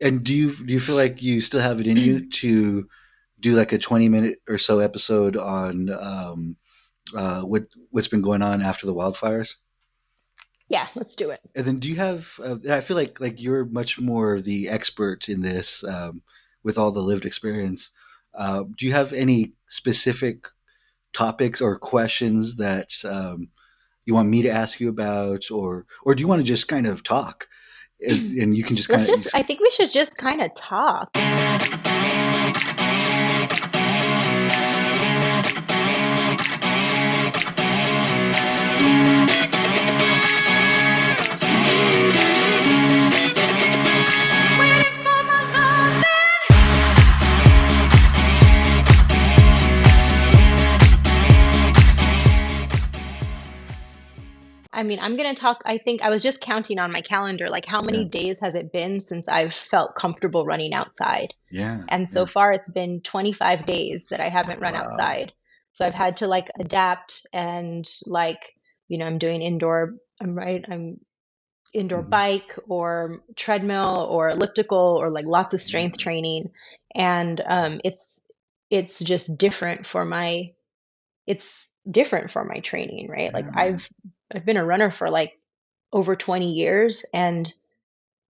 And do you feel like you still have it in you to do like a 20-minute or so episode on what's been going on after the wildfires? Yeah, let's do it. And then do you have? I feel like you're much more the expert in this with all the lived experience. Do you have any specific topics or questions that you want me to ask you about, or do you want to just kind of talk and you can just kind Let's of just, I think we should just kind of talk. I mean, I'm going to talk. I think I was just counting on my calendar, like how yeah many days has it been since I've felt comfortable running outside? yeah And so yeah far, it's been 25 days that I haven't run wow outside. So I've had to like adapt and like, I'm doing I'm indoor hmm bike or treadmill or elliptical or like lots of strength yeah training. And it's just different for my it's different for my training, right? Like yeah man I've been a runner for like over 20 years, and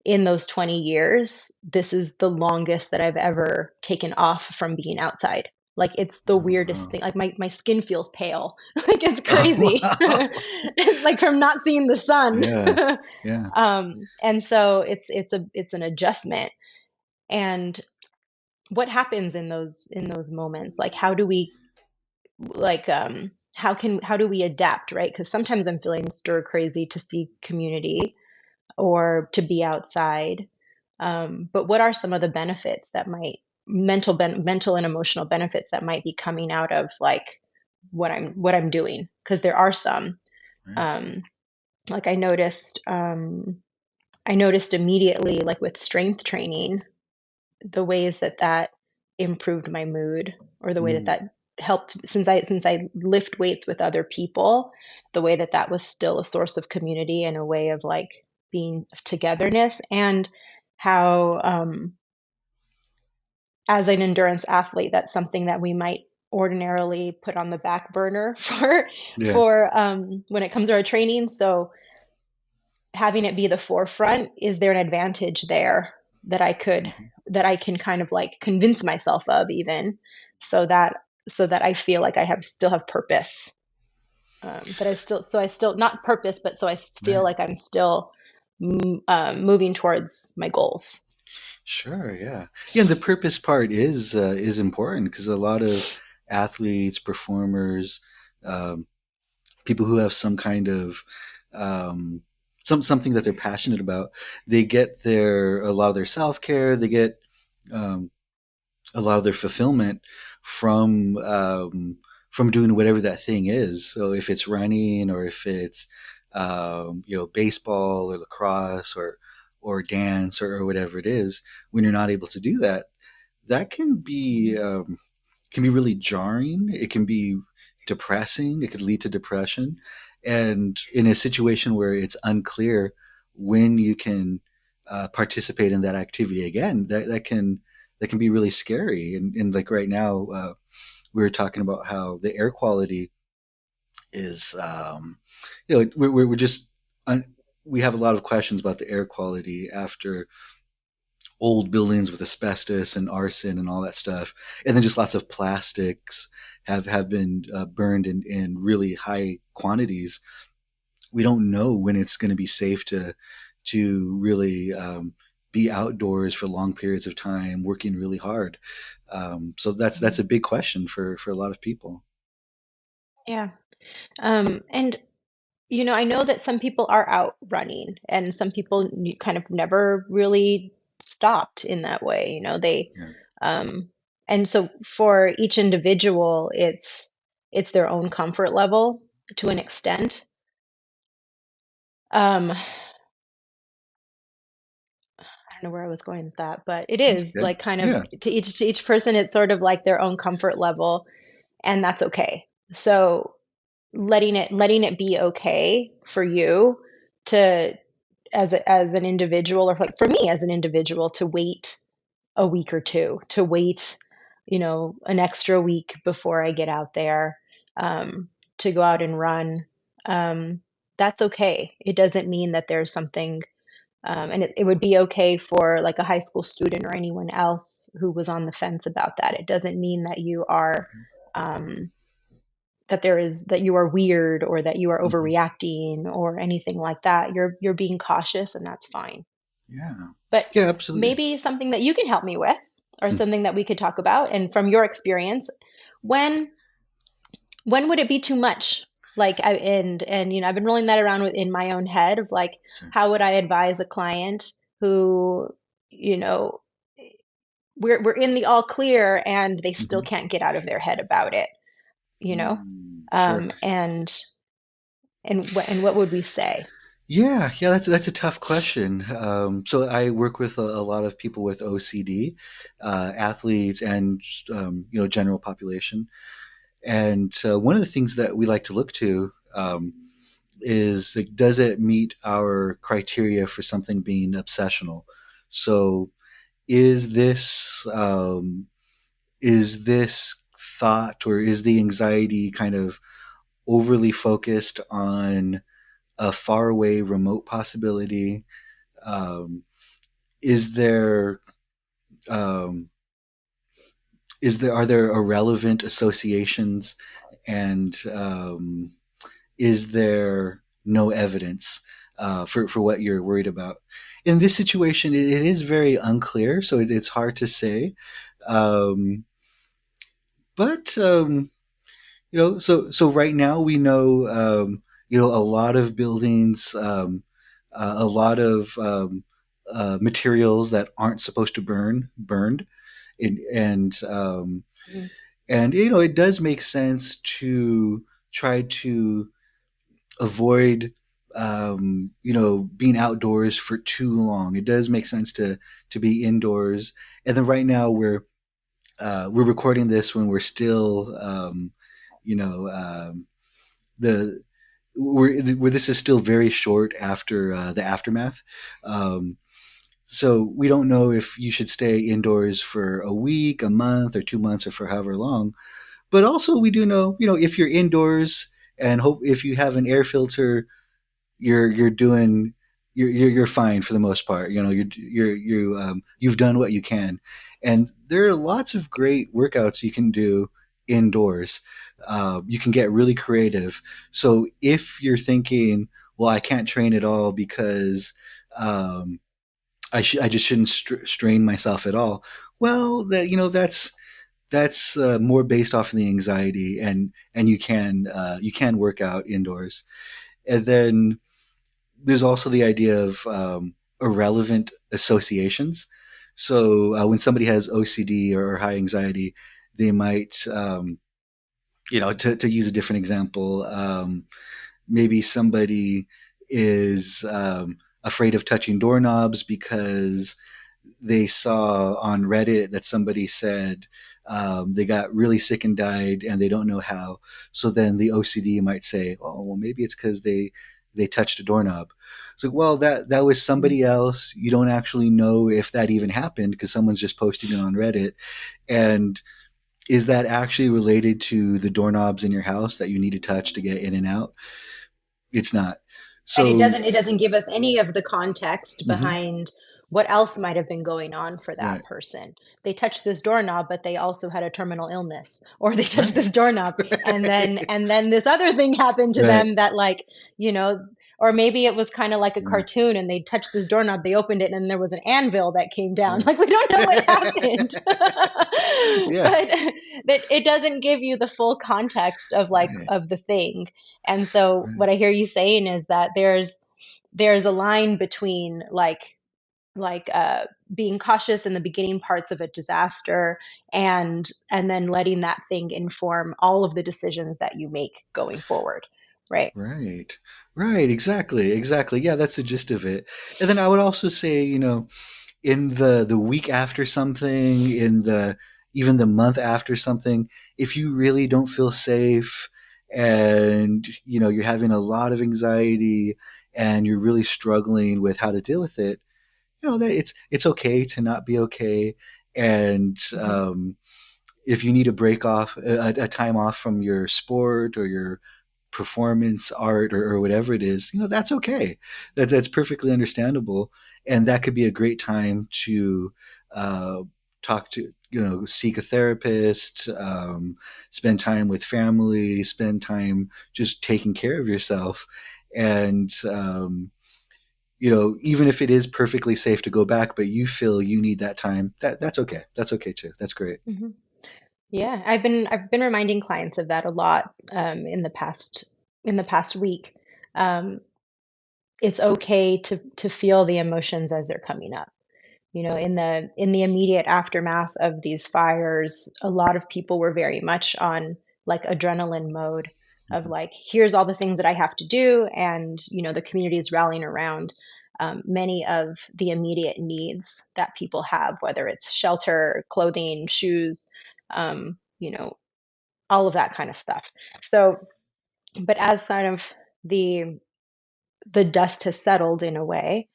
in those 20 years, this is the longest that I've ever taken off from being outside. Like it's the oh, weirdest wow. thing. Like my skin feels pale. Like it's Oh, crazy. wow. Like from not seeing the sun. Yeah yeah And so it's an adjustment. And what happens in those moments? Like how do we like how do we adapt, right? Because sometimes I'm feeling stir crazy to see community or to be outside. But what are some of the benefits that might mental and emotional benefits that might be coming out of like what I'm doing? Because there are some. right Um, like I noticed immediately, like with strength training, the ways that that improved my mood, or the way that mm, that helped, since I lift weights with other people, the way that that was still a source of community and a way of like being togetherness. And how as an endurance athlete, that's something that we might ordinarily put on the back burner yeah for when it comes to our training. So having it be the forefront, is there an advantage there that mhm. I can kind of like convince myself of, even, so that I feel like I have still have purpose, that I still, not purpose, but so I feel Right. like I'm still moving towards my goals. Sure, yeah. Yeah, and the purpose part is important because a lot of athletes, performers, um, people who have some kind of something that they're passionate about, they get a lot of their self care, they get um, a lot of their fulfillment from doing whatever that thing is. So if it's running or if it's baseball or lacrosse or dance or whatever it is, when you're not able to do that, that can be really jarring. It can be depressing. It could lead to depression. And in a situation where it's unclear when you can participate in that activity again, that can be really scary. And like right now, we were talking about how the air quality is, we're just we have a lot of questions about the air quality after old buildings with asbestos and arson and all that stuff, and then just lots of plastics have been burned in really high quantities. We don't know when it's going to be safe to really be outdoors for long periods of time, working really hard. So that's a big question for a lot of people. Yeah. And I know that some people are out running, and some people kind of never really stopped in that way. Yeah. Um, and so for each individual, it's their own comfort level to an extent. I don't know where I was going with that, but it That's is good. like kind of Yeah. to each person, it's sort of like their own comfort level, and that's okay. So letting it be okay for you to as an individual, or like for me as an individual, to wait a week or two, to wait, an extra week before I get out there, um, to go out and run. Um, that's okay. It doesn't mean that there's something, and it would be okay for like a high school student or anyone else who was on the fence about that. It doesn't mean that you are, um, that you are weird, or that you are Hmm. overreacting or anything like that. You're being cautious, and that's fine. Yeah. But Yeah, absolutely. maybe something that you can help me with, or something that we could talk about, and from your experience, when when would it be too much? Like, and I've been rolling that around in my own head of like, Sure. how would I advise a client who, you know, we're in the all clear and they still Hmm. can't get out of their head about it, you know? Mm, sure. And what would we say? Yeah, yeah, that's a tough question. So I work with a lot of people with OCD, athletes, and general population. And one of the things that we like to look to is like, does it meet our criteria for something being obsessional? So is this thought, or is the anxiety kind of overly focused on a faraway remote possibility? Um, is there um, are there irrelevant associations, and is there no evidence for what you're worried about? In this situation, it is very unclear, so it's hard to say. Um, but so right now we know a lot of buildings, a lot of materials that aren't supposed to burned, and Mhm. it does make sense to try to avoid being outdoors for too long. It does make sense to be indoors. And then right now we're recording this when we're still you know the where this is still very short after the aftermath. Um, so we don't know if you should stay indoors for a week, a month, or 2 months, or for however long. But also, we do know, if you're indoors and hope if you have an air filter, you're doing you're fine for the most part. You've done what you can, and there are lots of great workouts you can do indoors. You can get really creative. So if you're thinking, well, I can't train at all because um, I just shouldn't strain myself at all. Well, that's more based off of the anxiety, and you can work out indoors. And then there's also the idea of irrelevant associations. So when somebody has OCD or high anxiety, they might, to use a different example, maybe somebody is afraid of touching doorknobs because they saw on Reddit that somebody said they got really sick and died and they don't know how. So then the OCD might say, "Oh, well, maybe it's because they touched a doorknob." It's like, well, that was somebody else. You don't actually know if that even happened because someone's just posting it on Reddit. And is that actually related to the doorknobs in your house that you need to touch to get in and out? It's not. And it So, doesn't give us any of the context mhm, behind what else might have been going on for that right, person. They touched this doorknob, but they also had a terminal illness, or they touched right, this doorknob and then this other thing happened to right, them that, like, you know, or maybe it was kind of like a yeah, cartoon and they touched this doorknob, they opened it, and there was an anvil that came down. sure. Like, we don't know what happened. Yeah, But it doesn't give you the full context of like right, of the thing. And so right, what I hear you saying is that there's a line between like being cautious in the beginning parts of a disaster, and then letting that thing inform all of the decisions that you make going forward, right? right, right. Exactly, exactly. Yeah, that's the gist of it. And then I would also say, in the week after something, in the even the month after something, if you really don't feel safe, and you're having a lot of anxiety, and you're really struggling with how to deal with it, that it's okay to not be okay. And Hmm. if you need a break off, a time off from your sport or your performance art, or whatever it is, that's okay. That's perfectly understandable. And that could be a great time to uh, talk to, seek a therapist, spend time with family, spend time just taking care of yourself. And, even if it is perfectly safe to go back, but you feel you need that time, that's okay. That's okay too. That's great. Hmm. Yeah, I've been reminding clients of that a lot in the past week. Um, it's okay to feel the emotions as they're coming up. In the immediate aftermath of these fires, a lot of people were very much on like adrenaline mode of Mhm. like, here's all the things that I have to do, and the community is rallying around many of the immediate needs that people have, whether it's shelter, clothing, shoes, um, you know, all of that kind of stuff. So, but as kind of the dust has settled in a way,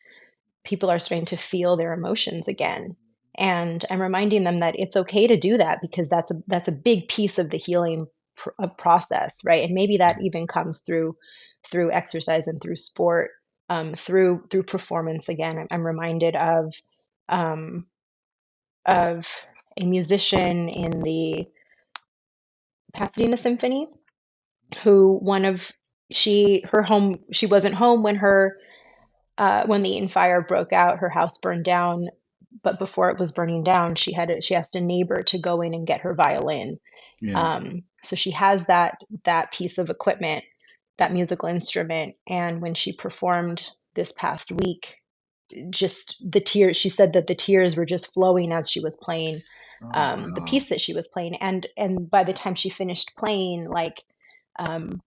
people are starting to feel their emotions again. And I'm reminding them that it's okay to do that, because that's a big piece of the healing process, right? And maybe that even comes through exercise and through sport, through performance. Again, I'm reminded um, of a musician in the Pasadena Symphony who one of she her home she wasn't home when the Eaton fire broke out. Her house burned down, but before it was burning down, she asked a neighbor to go in and get her violin. Yeah. So she has that piece of equipment, that musical instrument, and when she performed this past week, just the tears. She said that the tears were just flowing as she was playing Oh, the wow. piece that she was playing, and by the time she finished playing, like um,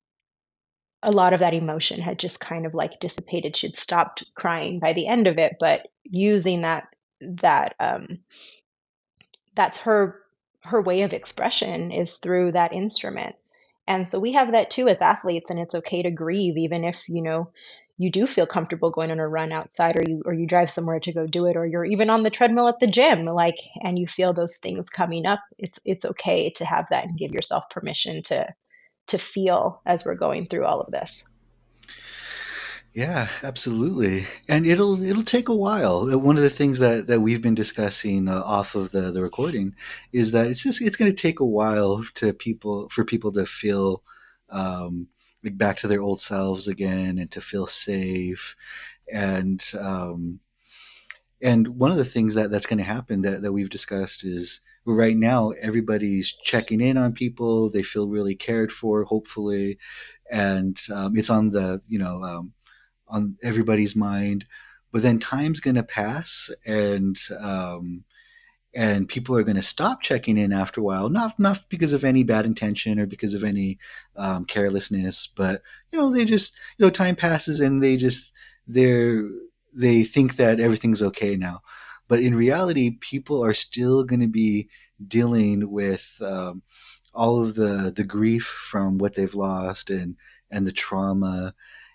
a lot of that emotion had just kind of like dissipated. She'd stopped crying by the end of it, but using that that's her way of expression is through that instrument. And so we have that too as athletes, and it's okay to grieve even if you do feel comfortable going on a run outside, or you drive somewhere to go do it, or you're even on the treadmill at the gym, like, and you feel those things coming up. It's okay to have that and give yourself permission to feel as we're going through all of this. Yeah, absolutely. And it'll take a while. One of the things that we've been discussing off of the recording is that it's going to take a while for people to feel like back to their old selves again, and to feel safe. And one of the things that's going to happen that we've discussed is, right now everybody's checking in on people. They feel really cared for, hopefully, and it's on the on everybody's mind. But then time's going to pass, and people are going to stop checking in after a while, not because of any bad intention or because of any carelessness, but they just, time passes, and they're they think that everything's okay now. But in reality, people are still going to be dealing with all of the grief from what they've lost, and the trauma.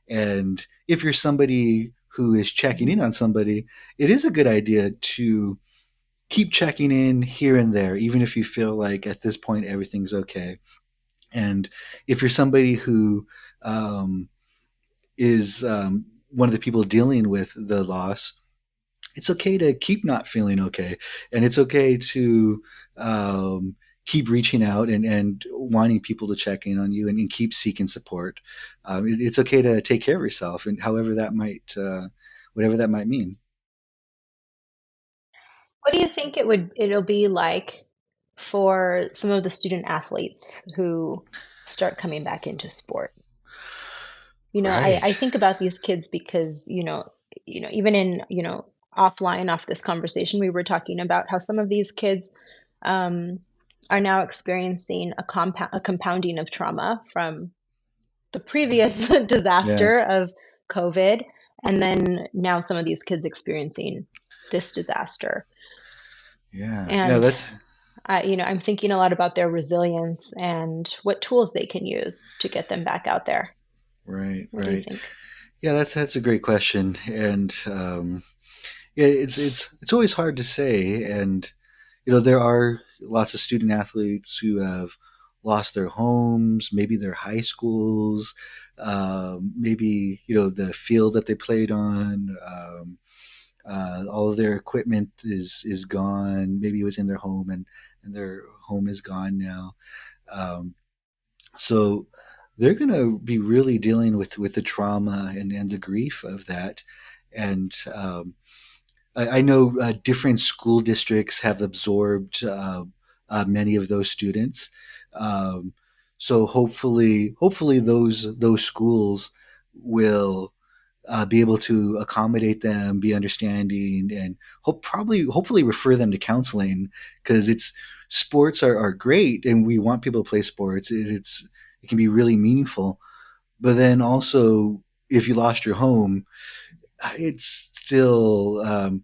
And if you're somebody who is checking Mhm. in on somebody, it is a good idea to keep checking in here and there, even if you feel like at this point everything's okay. And if you're somebody who um, is one of the people dealing with the loss, it's okay to keep not feeling okay. And it's okay to um, keep reaching out, and wanting people to check in on you, and keep seeking support. It's okay to take care of yourself, and whatever that might mean. What do you think it'll be like for some of the student athletes who start coming back into sport? I Right. think about these kids because, even offline off this conversation, we were talking about how some of these kids um, are now experiencing a compounding of trauma from the previous Yeah. disaster of COVID, and then now some of these kids experiencing this disaster. Yeah. Yeah. And That's I'm thinking a lot about their resilience and what tools they can use to get them back out there. right. What do you Right. think? Yeah, that's a great question, and yeah, it's always hard to say, and there are lots of student athletes who have lost their homes, maybe their high schools, maybe the field that they played on. All of their equipment is gone. Maybe it was in their home, and their home is gone now. Um, so they're going to be really dealing with the trauma and the grief of that. And I know different school districts have absorbed many of those students. Um, so hopefully those schools will be able to accommodate them, be understanding, and hopefully refer them to counseling, because it's sports are great, and we want people to play sports. It can be really meaningful, but then also if you lost your home, it's still going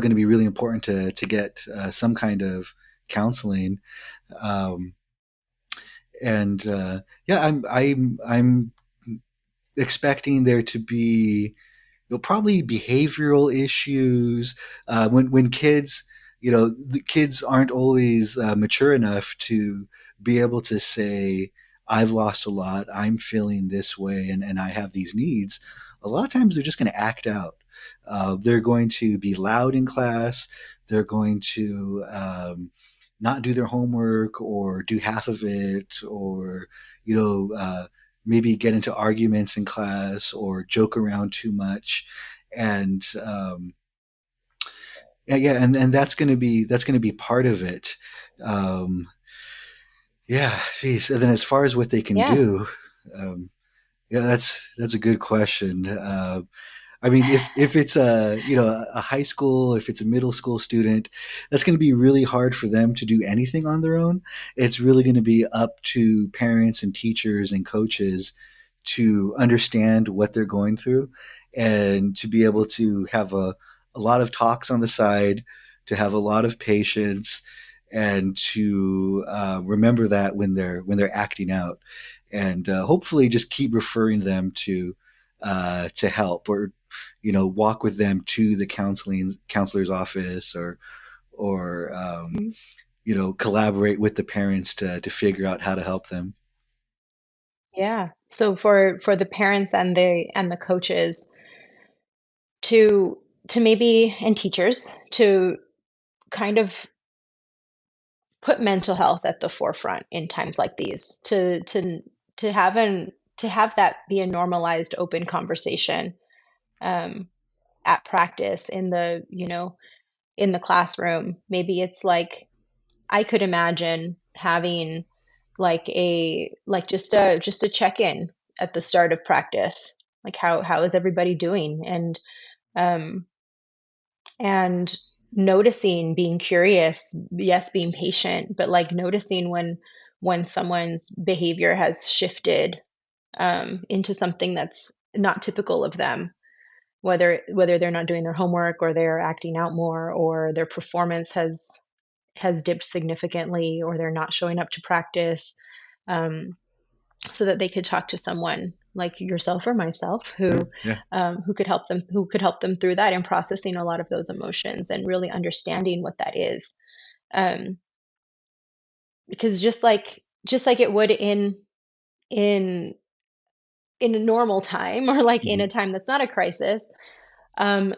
to be really important to get some kind of counseling. Um, and yeah, I'm expecting there to be probably behavioral issues when kids, the kids aren't always mature enough to be able to say, I've lost a lot, I'm feeling this way, and I have these needs. A lot of times they're just going to act out. They're going to be loud in class. They're going to not do their homework or do half of it, or you know maybe get into arguments in class or joke around too much. And yeah, and that's going to be part of it. um, yeah, geez. And then as far as what they can Yeah. do, um, yeah, that's a good question. I mean, if it's a high school, if it's a middle school student, that's going to be really hard for them to do anything on their own. It's really going to be up to parents and teachers and coaches to understand what they're going through, and to be able to have a lot of talks on the side, to have a lot of patience, and to remember that when they're acting out, and hopefully just keep referring them to help, or walk with them to the counselor's office, or Mhm. collaborate with the parents to figure out how to help them. Yeah. So for the parents and the coaches to maybe, and teachers, to kind of put mental health at the forefront in times like these, to have that be a normalized open conversation, um, at practice, in the in the classroom. Maybe it's like, I could imagine having like just a check-in at the start of practice, like how is everybody doing, um and noticing, being curious, yes, being patient, but like noticing when someone's behavior has shifted into something that's not typical of them, whether they're not doing their homework, or they're acting out more, or their performance has dipped significantly, or they're not showing up to practice, um, so that they could talk to someone like yourself or myself Yeah, yeah, who could help them through that, and processing a lot of those emotions and really understanding what that is. um, because just like it would in in a normal time, or like in a mhm, time that's not a crisis,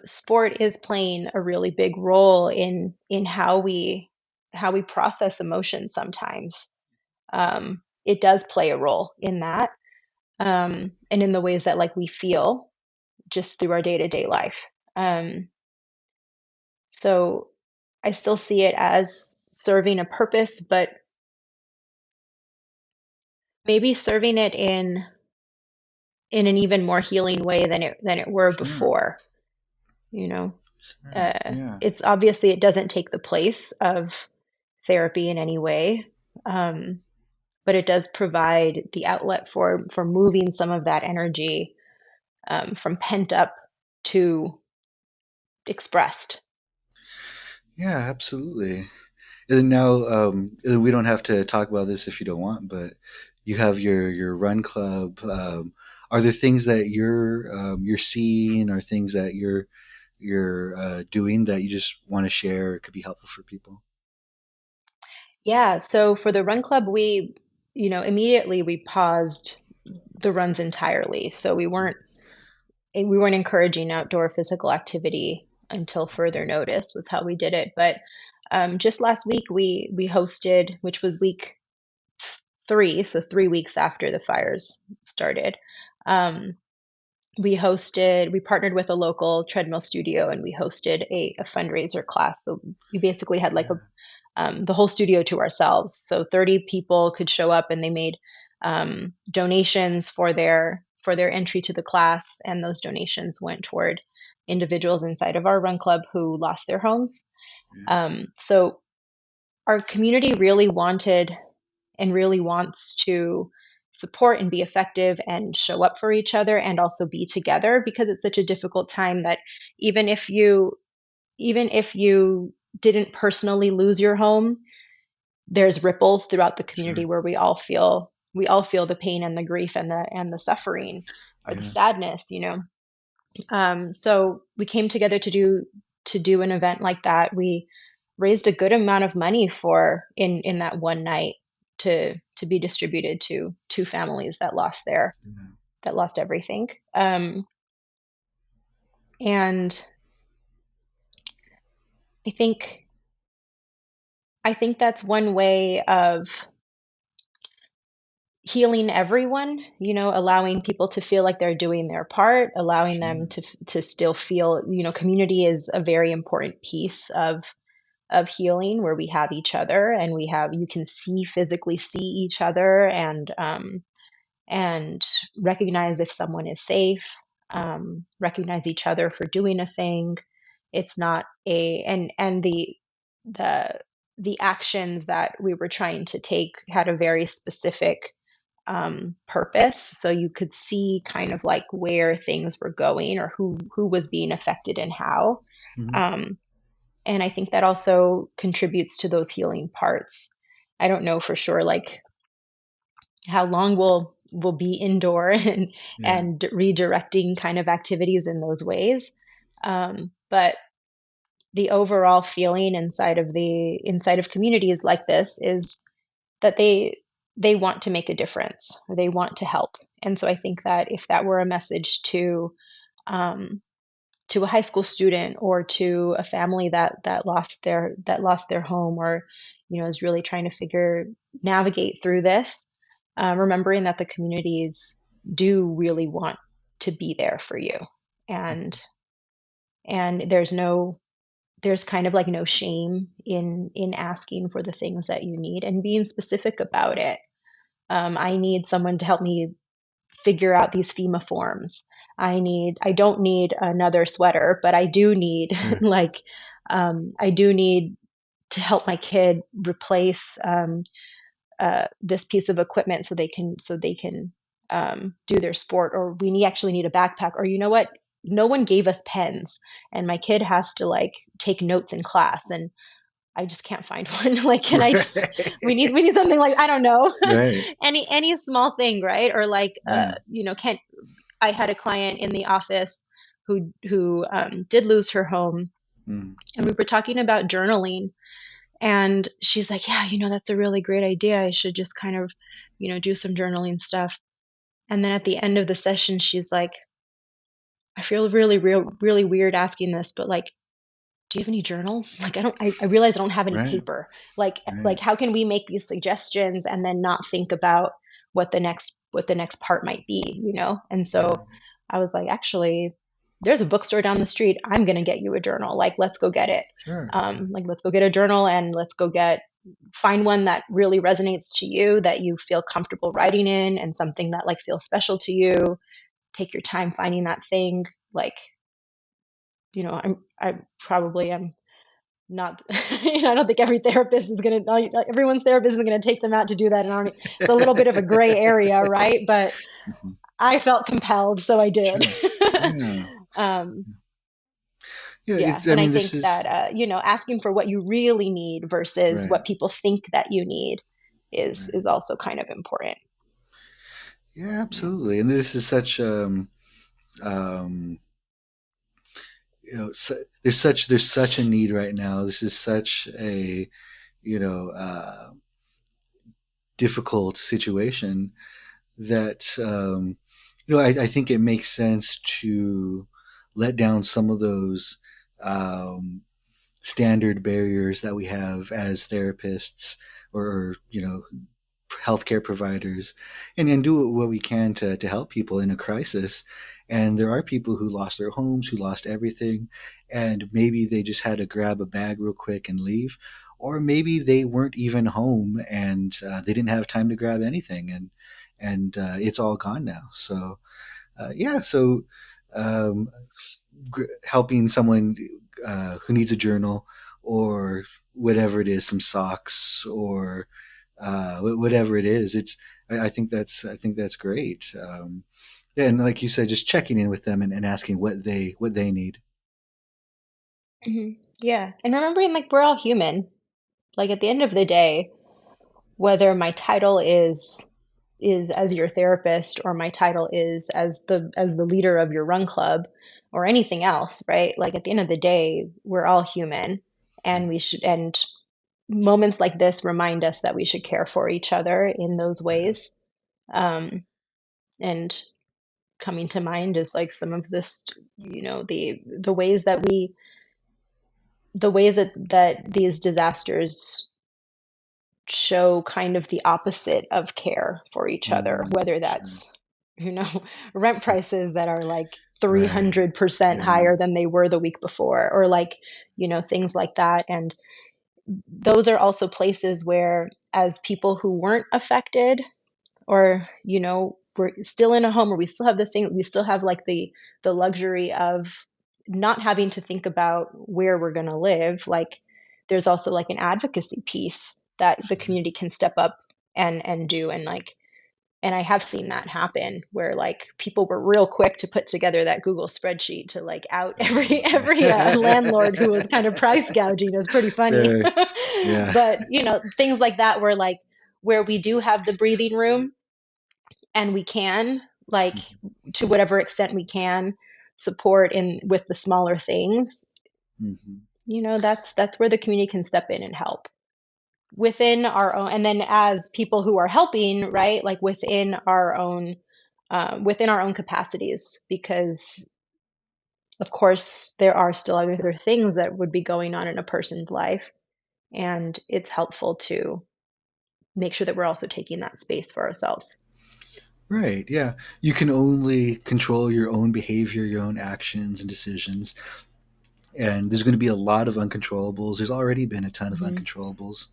sport is playing a really big role in how we process emotions sometimes. It does play a role in that, and in the ways that like we feel just through our day-to-day life. Um, so I still see it as serving a purpose, but maybe serving it in an even more healing way than it were sure, before. You know, sure, yeah, it's obviously it doesn't take the place of therapy in any way, um, but it does provide the outlet for moving some of that energy, from pent up to expressed. yeah, absolutely. And then now, we don't have to talk about this if you don't want, but you have your run club. Are there things that you're seeing, or things that you're doing that you just want to share? It could be helpful for people. Yeah, so for the run club, immediately we paused the runs entirely. So we weren't encouraging outdoor physical activity until further notice was how we did it. But just last week we hosted, which was week 3, so 3 weeks after the fires started. Um, we partnered with a local treadmill studio and we hosted a fundraiser class. So we basically had like Yeah, the whole studio to ourselves. So 30 people could show up and they made donations for their entry to the class, and those donations went toward individuals inside of our run club who lost their homes. yeah, So our community really wanted and really wants to support and be effective and show up for each other and also be together, because it's such a difficult time that even if you even if you didn't personally lose your home, there's ripples throughout the community sure. where we all feel the pain and the grief and the suffering or the Yeah, sadness. So we came together to do an event like that. We raised a good amount of money for in that one night to be distributed to two families yeah, that lost everything. And I think I think that's one way of healing everyone, allowing people to feel like they're doing their part, allowing them sure. to still feel, community is a very important piece of healing, where we have each other and you can physically see each other, and recognize if someone is safe, recognize each other for doing a thing. It's not a and the the actions that we were trying to take had a very specific purpose, so you could see kind of like where things were going or who was being affected and how. Hmm. Um, and I think that also contributes to those healing parts. I don't know for sure, like how long we'll be indoor and Yeah, and redirecting kind of activities in those ways. But the overall feeling inside of communities like this is that they want to make a difference, or they want to help. And so I think that if that were a message um, to a high school student or to a family that lost their home, or is really trying to navigate through this, remembering that the communities do really want to be there for you, and and there's kind of like no shame in asking for the things that you need and being specific about it. I need someone to help me figure out these FEMA forms. I don't need another sweater, but I do need sure. like, I do need to help my kid replace this piece of equipment so they can do their sport. Or actually need a backpack. Or you know what? No one gave us pens, and my kid has to like take notes in class, and I just can't find one. Like, can I just? We need something like, I don't know, Right. any small thing, right? Or like, Yeah. can I had a client in the office who did lose her home, Mm. and we were talking about journaling, and she's like, yeah, that's a really great idea. I should just kind of, do some journaling stuff. And then at the end of the session, she's like, I feel really, really weird asking this, but like, do you have any journals? Like, I realize I don't have any Right. paper. Like Right. how can we make these suggestions and then not think about what the next part might be? And so Yeah. I was like, actually, there's a bookstore down the street. I'm going to get you a journal. Like, let's go get it. Sure. Yeah. Like, let's go get a journal, and let's go find one that really resonates to you, that you feel comfortable writing in, and something that like feels special to you. Take your time finding that thing. Like, I probably am not, I don't think everyone's therapist is gonna take them out to do that. And it's a little bit of a gray area, right? But Mhm. I felt compelled, so I did. Sure. Yeah. um, Yeah. yeah, It's. I and I mean, this think is that asking for what you really need versus right. what people think that you need is Right. is also kind of important. Yeah, absolutely. And this is such um, there's such a need right now. This is such a you know difficult situation that I think it makes sense to let down some of those um, standard barriers that we have as therapists or healthcare providers, and do what we can to help people in a crisis. And there are people who lost their homes, who lost everything, and maybe they just had to grab a bag real quick and leave, or maybe they weren't even home and they didn't have time to grab anything, and it's all gone now. So yeah, so um, helping someone who needs a journal or whatever it is, some socks or whatever it is. I think that's great. Yeah, and like you said, just checking in with them and asking what they need. Hmm. Yeah. And remembering like we're all human. Like at the end of the day, whether my title is as your therapist or my title is as the leader of your run club or anything else, right? Like at the end of the day, we're all human and we should and moments like this remind us that we should care for each other in those Yeah. ways. Um, and coming to mind is like some of this, the ways that these disasters show kind of the opposite of care for each other, whether Sure. that's, you know, rent prices that are like Right. 300% Yeah. higher than they were the week before, or like, things like that. And those are also places where, as people who weren't affected, or we're still in a home where we still have we still have like the luxury of not having to think about where we're going to live, like there's also like an advocacy piece that the Sure. community can step up and do, and like, and I have seen that happen where like people were real quick to put together that Google spreadsheet to like out every landlord who was kind of price gouging. It was pretty funny. Right. Yeah. But things like that, where like where we do have the breathing room and we can, like, to whatever extent we can, support in with the smaller things, Hmm. that's where the community can step in and help within our own, and then as people who are helping, right, like within our own capacities, because of course there are still other things that would be going on in a person's life, and it's helpful to make sure that we're also taking that space for ourselves. Right. Yeah. You can only control your own behavior, your own actions and decisions. And there's going to be a lot of uncontrollables. There's already been a ton of Hmm. uncontrollables.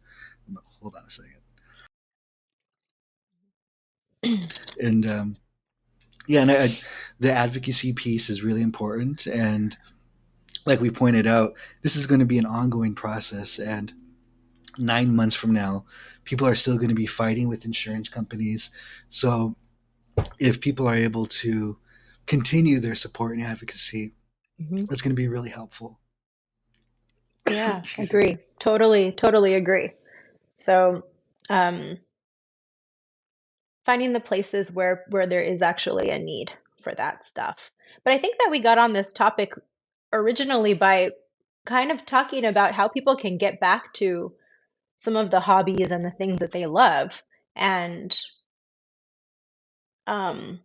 Hold on a second. And yeah, the advocacy piece is really important. And like we pointed out, this is going to be an ongoing process. And 9 months from now, people are still going to be fighting with insurance companies. So if people are able to continue their support and advocacy, Hmm. that's going to be really helpful. Yeah, Excuse me. agree. Totally agree. So, um, finding the places where there is actually a need for that stuff. But I think that we got on this topic originally by kind of talking about how people can get back to some of the hobbies and the things that they love. And um,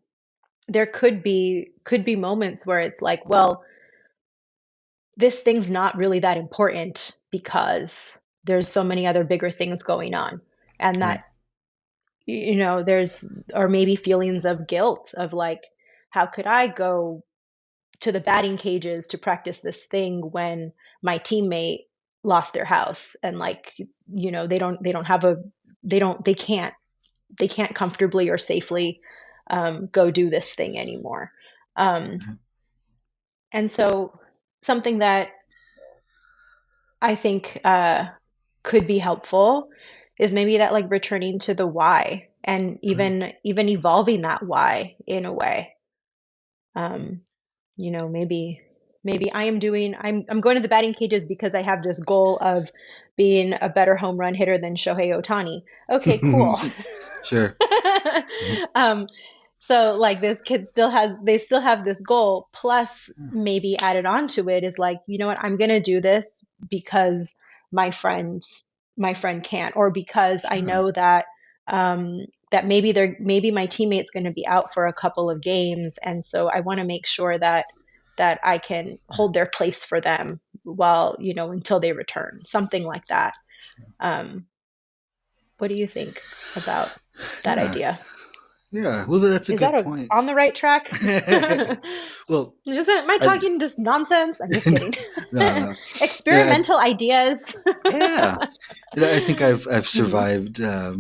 there could be moments where it's like, well, this thing's not really that important because there's so many other bigger things going on. And that, Right. there's, or maybe feelings of guilt of like, how could I go to the batting cages to practice this thing when my teammate lost their house, and like, they don't have a they can't comfortably or safely go do this thing anymore. um, and so something that I think could be helpful is maybe that, like, returning to the why, and Right. even evolving that why in a way. um, maybe I'm going to the batting cages because I have this goal of being a better home run hitter than Shohei Ohtani. Okay, cool. Sure. um, So like this kid still has they still have this goal, plus maybe added on to it is like, you know what, I'm gonna do this because my friend can't, or because I Sure. know that that maybe my teammate's gonna be out for a couple of games, and so I want to make sure that I can hold their place for them while, until they return, something like that. Um, what do you think about that Yeah. idea? Yeah. Well, that's a Is that good on point. the right track? Well, Am I I, talking just nonsense? I'm just kidding. no, no. Yeah, Experimental ideas. yeah. I think I've Mhm. survived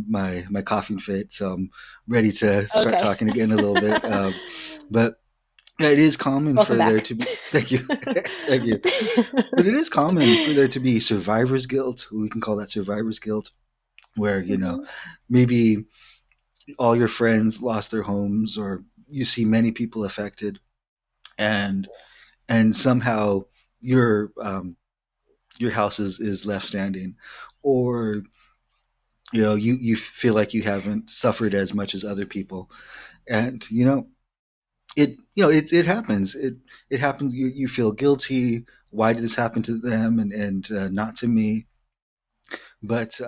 my coughing fit, so I'm ready to start Okay. talking again a little bit. But yeah, it is common Welcome for there back. to be. Thank you, thank you. But it is common for there to be survivor's guilt. We can call that survivor's guilt, where Mhm. maybe all your friends lost their homes, or you see many people affected, and somehow your your house is left standing, or you feel like you haven't suffered as much as other people, and it happens. It happens. You feel guilty. Why did this happen to them and not to me? But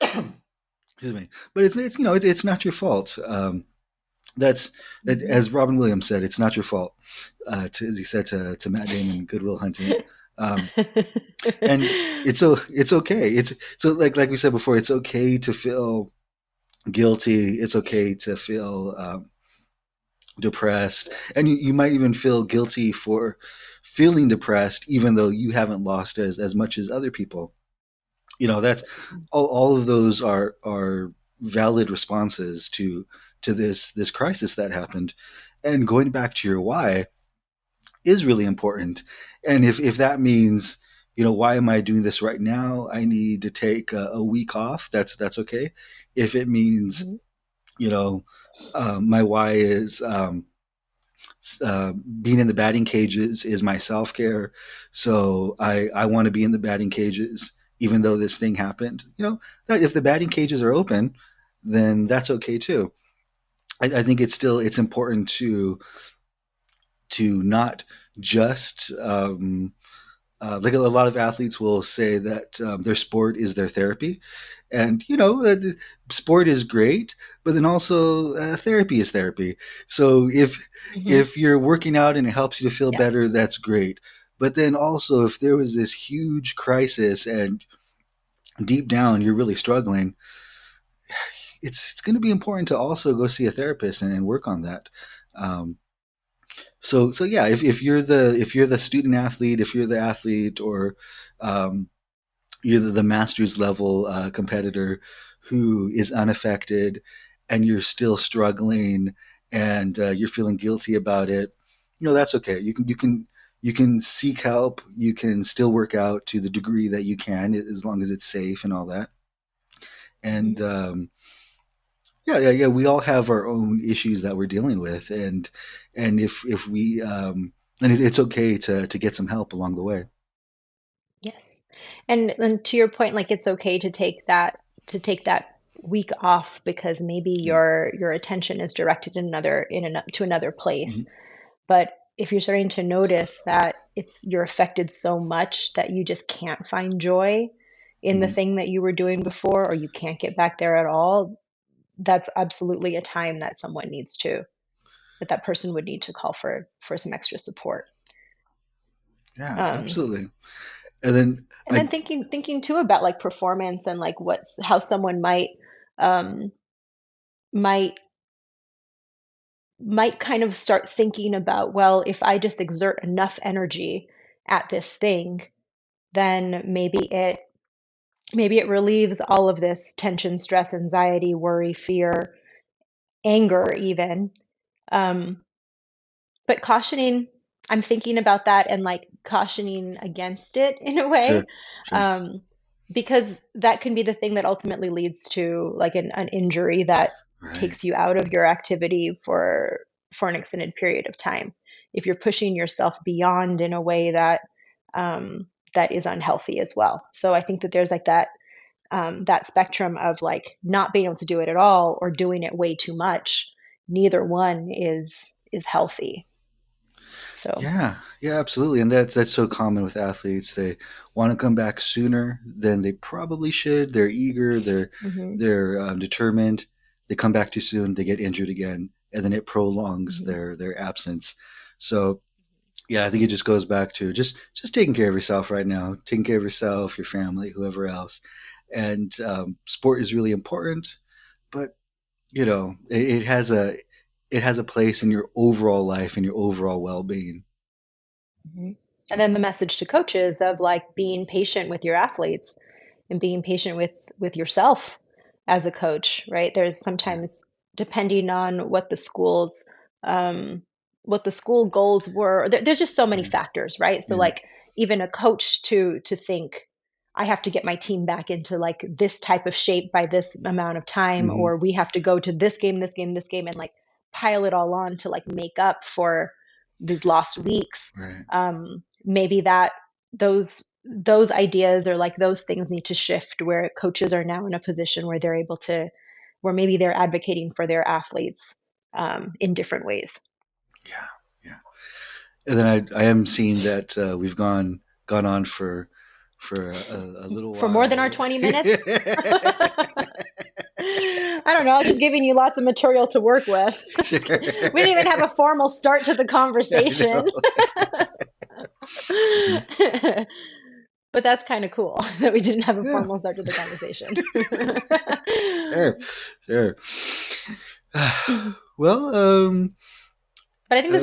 excuse me. But it's it's not your fault. That's Mhm. as Robin Williams said. It's not your fault. As he said to Matt Damon in Good Will Hunting. Um, and it's okay. It's so like we said before. It's okay to feel guilty. It's okay to feel depressed, and you might even feel guilty for feeling depressed, even though you haven't lost as much as other people. That's all of those are valid responses to this crisis that happened. And going back to your why is really important. And if that means, why am I doing this right now? I need to take a week off. That's okay. If it means, Mhm. you know my why is being in the batting cages is my self care. So I want to be in the batting cages, even though this thing happened. That if the batting cages are open, then that's okay too. I think it's important to not just like a lot of athletes will say that their sport is their therapy, and sport is great, but then also therapy is therapy. So Mhm. if you're working out and it helps you to feel Yeah. better, that's great. But then also, if there was this huge crisis and deep down you're really struggling, it's going to be important to also go see a therapist and work on that. Um, so yeah, if you're the student athlete, if you're the athlete, or um, you're the master's level competitor who is unaffected, and you're still struggling, and you're feeling guilty about it, that's okay. You can seek help. You can still work out to the degree that you can, as long as it's safe and all that. And Mhm. yeah. We all have our own issues that we're dealing with, and if we and it's okay to get some help along the way. Yes. And to your point, like it's okay to take that week off because maybe Yeah. your attention is directed to another Mhm. place. But if you're starting to notice that you're affected so much that you just can't find joy in the Mhm. thing that you were doing before, or you can't get back there at all, that's absolutely a time that that person would need to call for some extra support. Yeah, Um, absolutely. And then and then I thinking too about like performance and like how someone um, might kind of start thinking about, well, if I just exert enough energy at this thing, then maybe it relieves all of this tension, stress, anxiety, worry, fear, anger, even. Um, but cautioning, I'm thinking about that and like cautioning against it in a way, Sure, sure. um, because that can be the thing that ultimately leads to like an injury that Right. takes you out of your activity for an extended period of time. If you're pushing yourself beyond in a way um, that is unhealthy as well. So I think that there's like that spectrum of like not being able to do it at all or doing it way too much. neither one is healthy. So, Yeah, yeah, absolutely, and that's so common with athletes. They want to come back sooner than they probably should. They're eager, hmm they're determined. They come back too soon, they get injured again, and then it prolongs hmm their absence. So yeah, I think it just goes back to just taking care of yourself right now, taking care of yourself, your family, whoever else, and sport is really important. But it has a place in your overall life and your overall well being. hmm And then the message to coaches of like being patient with your athletes and being patient with yourself as a coach, right? There's Yeah. sometimes depending on um, what the school goals were. There's just so many Yeah. factors, right? So Yeah. like even a coach to think I have to get my team back into like this type of shape by this amount of time, Hmm. or we have to go to this game, this game, this game, and like pile it all on to like make up for these lost weeks. Right. Maybe those ideas or like those things need to shift where coaches are now in a position where they're able to where maybe they're advocating for their athletes in different ways. Yeah. Yeah. And then I am seeing that we've gone on for a little For more than our while. 20 minutes. I don't know. I was just giving you lots of material to work with. Sure. We didn't even have a formal start to the I conversation. know. Mhm. But that's kind of cool that we didn't have a Yeah. formal start to the conversation. Sure. Sure. Well, But I think um,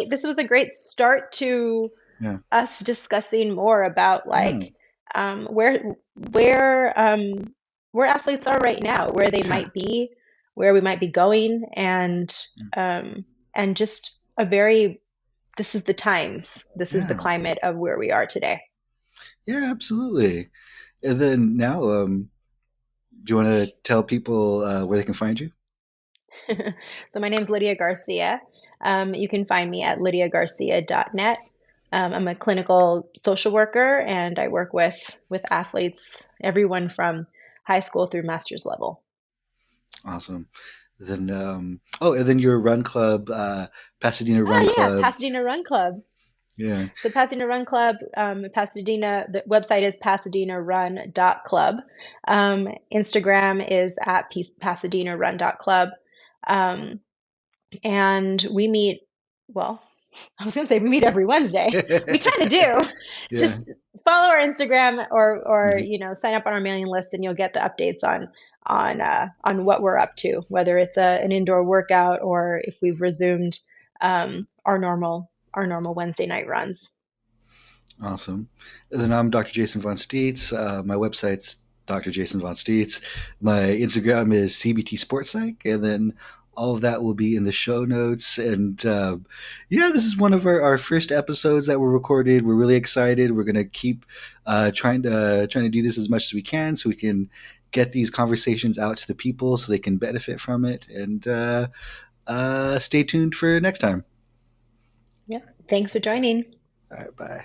this was a great start to yeah. us discussing more about Yeah. like where where athletes are right now, where they Yeah. might be, where we might be going, and just a very this is the times, this is the Yeah. climate of where we are today. Yeah, absolutely. And then now, do you want to tell people where they can find you? So my name's Lydia Garcia. You can find me at lydiagarcia.net. I'm a clinical social worker and I work with athletes, everyone from high school through master's level. Awesome. Then, and then your run club, Pasadena Run Oh yeah, Club. Pasadena Run Club. Yeah. So Pasadena Run Club, Pasadena, the website is pasadenarun.club. Instagram is at pasadenarun.club. Um, and we meet, well, I was going to say we meet every Wednesday. We kind of do. Yeah. Just follow our Instagram or Mhm. sign up on our mailing list and you'll get the updates on what we're up to, whether it's an indoor workout or if we've resumed our normal Wednesday night runs. Awesome. And then I'm Dr. Jason Von Steets. My website's Dr. Jason Von Steets. My Instagram is CBT Sports Psych, and then all of that will be in the show notes. And yeah, this is one of our first episodes that were recorded. We're really excited. We're gonna keep trying to do this as much as we can, so we can get these conversations out to the people, so they can benefit from it. And stay tuned for next time. Yep. Thanks for joining. All right, bye.